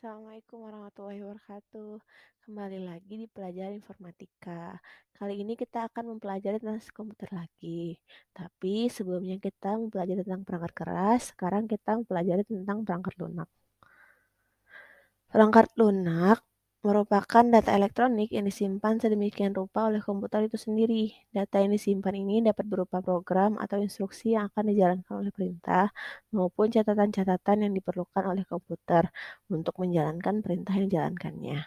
Assalamualaikum warahmatullahi wabarakatuh. Kembali lagi di pelajaran informatika. Kali ini kita akan mempelajari tentang komputer lagi. Tapi sebelumnya kita mempelajari tentang perangkat keras, sekarang kita mempelajari tentang perangkat lunak. Perangkat lunak merupakan data elektronik yang disimpan sedemikian rupa oleh komputer itu sendiri. Data yang disimpan ini dapat berupa program atau instruksi yang akan dijalankan oleh perintah maupun catatan-catatan yang diperlukan oleh komputer untuk menjalankan perintah yang dijalankannya.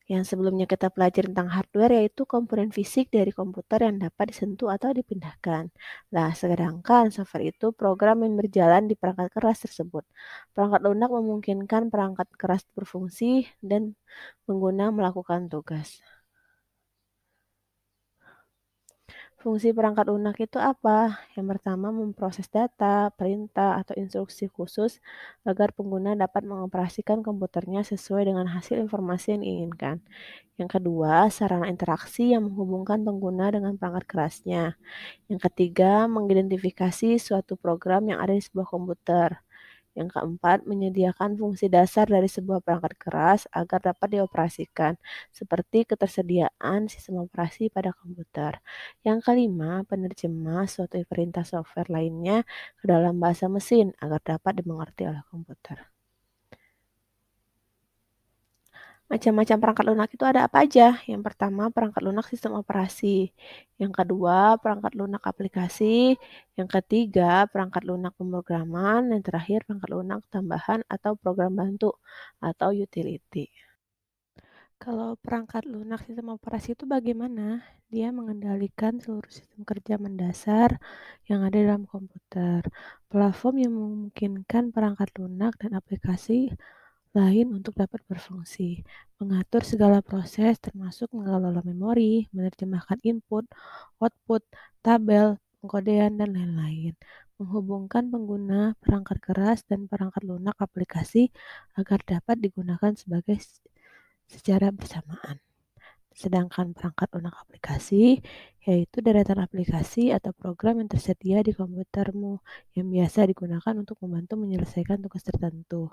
Yang sebelumnya kita pelajari tentang hardware yaitu komponen fisik dari komputer yang dapat disentuh atau dipindahkan. Nah, sedangkan software itu program yang berjalan di perangkat keras tersebut. Perangkat lunak memungkinkan perangkat keras berfungsi dan pengguna melakukan tugas. Fungsi perangkat lunak itu apa? Yang pertama, memproses data, perintah, atau instruksi khusus agar pengguna dapat mengoperasikan komputernya sesuai dengan hasil informasi yang diinginkan. Yang kedua, sarana interaksi yang menghubungkan pengguna dengan perangkat kerasnya. Yang ketiga, mengidentifikasi suatu program yang ada di sebuah komputer. Yang keempat, menyediakan fungsi dasar dari sebuah perangkat keras agar dapat dioperasikan, seperti ketersediaan sistem operasi pada komputer. Yang kelima, penerjemah suatu perintah software lainnya ke dalam bahasa mesin agar dapat dimengerti oleh komputer. Macam-macam perangkat lunak itu ada apa aja? Yang pertama, perangkat lunak sistem operasi. Yang kedua, perangkat lunak aplikasi. Yang ketiga, perangkat lunak pemrograman. Yang terakhir, perangkat lunak tambahan atau program bantu atau utility. Kalau perangkat lunak sistem operasi itu bagaimana? Dia mengendalikan seluruh sistem kerja mendasar yang ada dalam komputer. Platform yang memungkinkan perangkat lunak dan aplikasi lain untuk dapat berfungsi, mengatur segala proses termasuk mengelola memori, menerjemahkan input, output, tabel, pengkodean, dan lain-lain, menghubungkan pengguna perangkat keras dan perangkat lunak aplikasi agar dapat digunakan secara bersamaan. Sedangkan perangkat lunak aplikasi yaitu deretan aplikasi atau program yang tersedia di komputermu yang biasa digunakan untuk membantu menyelesaikan tugas tertentu.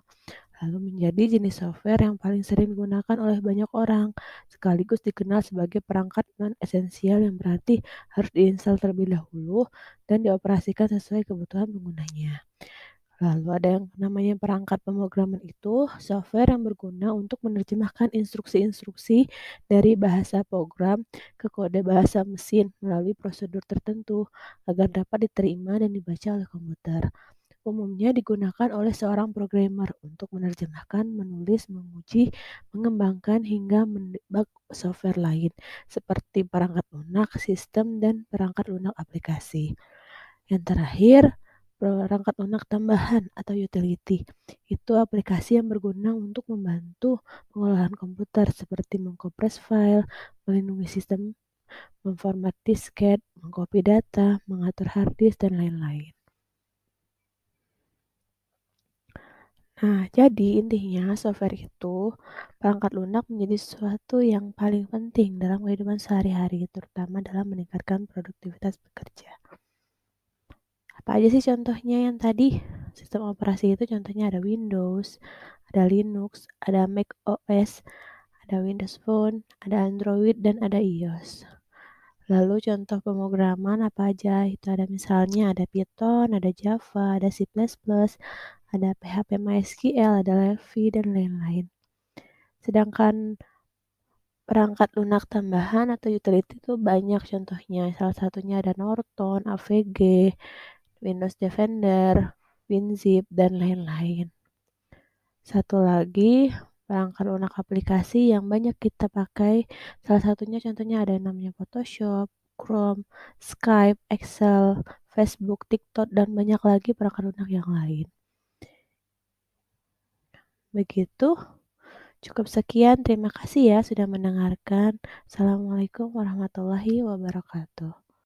Lalu menjadi jenis software yang paling sering digunakan oleh banyak orang, sekaligus dikenal sebagai perangkat non-esensial yang berarti harus diinstal terlebih dahulu dan dioperasikan sesuai kebutuhan penggunanya. Lalu ada yang namanya perangkat pemrograman itu, software yang berguna untuk menerjemahkan instruksi-instruksi dari bahasa program ke kode bahasa mesin melalui prosedur tertentu agar dapat diterima dan dibaca oleh komputer. Umumnya digunakan oleh seorang programmer untuk menerjemahkan, menulis, menguji, mengembangkan, hingga mendebug software lain, seperti perangkat lunak, sistem, dan perangkat lunak aplikasi. Yang terakhir, perangkat lunak tambahan atau utility. Itu aplikasi yang berguna untuk membantu pengolahan komputer seperti mengkompres file, melindungi sistem, memformat disket, mengcopy data, mengatur hard disk, dan lain-lain. Nah, jadi intinya software itu, perangkat lunak menjadi sesuatu yang paling penting dalam kehidupan sehari-hari, terutama dalam meningkatkan produktivitas bekerja. Apa aja sih contohnya yang tadi? Sistem operasi itu contohnya ada Windows, ada Linux, ada Mac OS, ada Windows Phone, ada Android, dan ada iOS. Lalu contoh pemrograman apa aja? Itu ada misalnya ada Python, ada Java, ada C++, ada PHP MySQL, ada Levy, dan lain-lain. Sedangkan perangkat lunak tambahan atau utility itu banyak contohnya. Salah satunya ada Norton, AVG, Windows Defender, WinZip, dan lain-lain. Satu lagi, perangkat lunak aplikasi yang banyak kita pakai. Salah satunya contohnya ada yang namanya Photoshop, Chrome, Skype, Excel, Facebook, TikTok, dan banyak lagi perangkat lunak yang lain. Begitu. Cukup sekian, terima kasih ya sudah mendengarkan. Assalamualaikum warahmatullahi wabarakatuh.